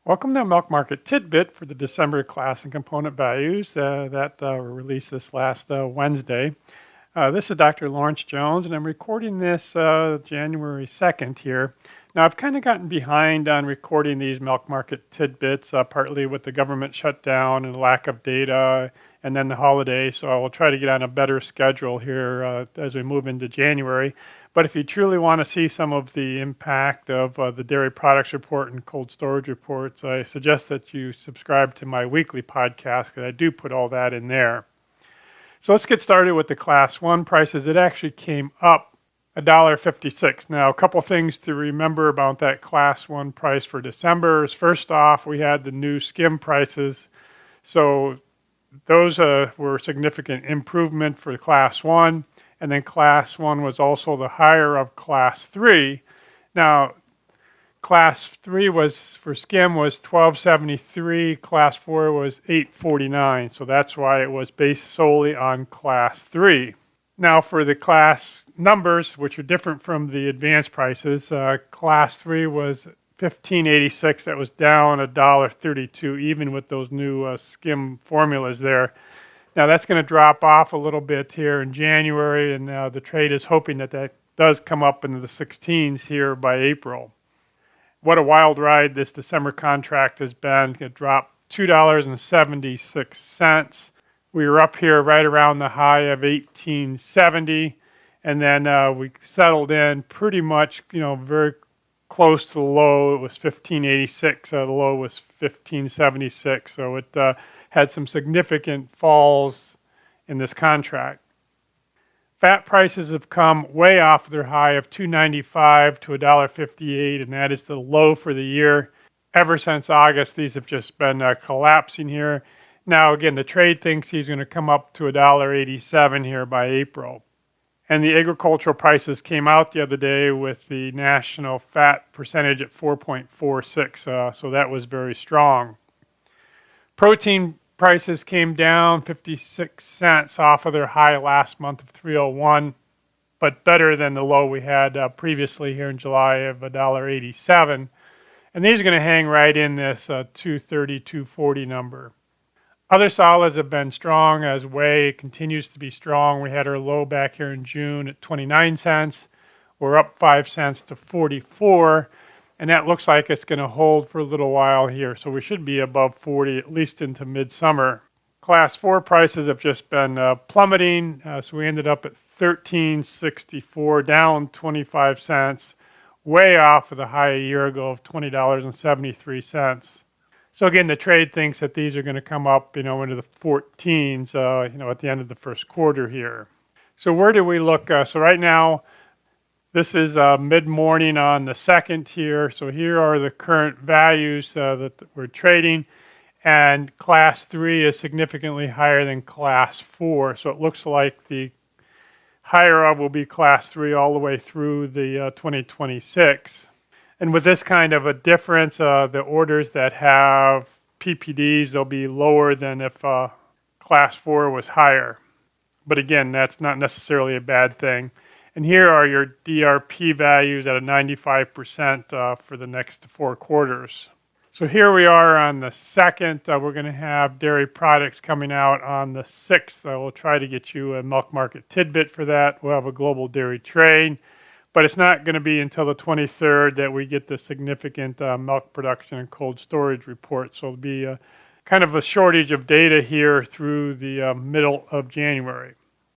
Welcome to Milk Market Tidbit for the December class and component values that were released this last Wednesday. This is Dr. Lawrence Jones, and I'm recording this January 2nd here. Now, I've kind of gotten behind on recording these Milk Market Tidbits, partly with the government shutdown and lack of data, and then the holiday, so I will try to get on a better schedule here as we move into January. But if you truly want to see some of the impact of the dairy products report and cold storage reports, I suggest that you subscribe to my weekly podcast because I do put all that in there. So let's get started with the Class 1 prices. It actually came up $1.56. Now, a couple things to remember about that Class 1 price for December is, first off, we had the new skim prices. So those were a significant improvement for Class 1. And then Class 1 was also the higher of Class 3. Now, Class 3 was for skim was $12.73. Class 4 was $8.49. So that's why it was based solely on Class 3. Now, for the class numbers, which are different from the advanced prices, Class 3 was $15.86. That was down $1.32, even with those new skim formulas there. Now that's going to drop off a little bit here in January, and the trade is hoping that that does come up into the 16s here by April. What a wild ride this December contract has been. It dropped $2.76. We were up here right around the high of 1870, and then we settled in pretty much, very close to the low. It was 1586. The low was 1576. So it had some significant falls in this contract. Fat prices have come way off their high of $2.95 to $1.58, and that is the low for the year. Ever since August, these have just been collapsing here. Now, again, the trade thinks he's going to come up to $1.87 here by April. And the agricultural prices came out the other day with the national fat percentage at 4.46, so that was very strong. Protein prices came down 56 cents off of their high last month of 301, but better than the low we had previously here in July of $1.87. And these are going to hang right in this 230, 240 number. Other solids have been strong as whey continues to be strong. We had our low back here in June at 29 cents. We're up 5 cents to 44. And that looks like it's going to hold for a little while here. So we should be above 40 at least into midsummer. Class 4 prices have just been plummeting. So we ended up at $13.64, down 25 cents, way off of the high a year ago of $20.73. So again, the trade thinks that these are going to come up, into the 14s, at the end of the first quarter here. So where do we look? So right now, this is mid-morning on the 2nd here. So here are the current values that we're trading. And Class 3 is significantly higher than Class 4. So it looks like the higher of will be Class 3 all the way through the 2026. And with this kind of a difference, the orders that have PPDs, they'll be lower than if Class 4 was higher. But again, that's not necessarily a bad thing. And here are your DRP values at a 95% for the next 4 quarters. So here we are on the 2nd. We're going to have dairy products coming out on the 6th. I will try to get you a Milk Market Tidbit for that. We'll have a global dairy trade. But it's not going to be until the 23rd that we get the significant milk production and cold storage report. So it'll be kind of a shortage of data here through the middle of January.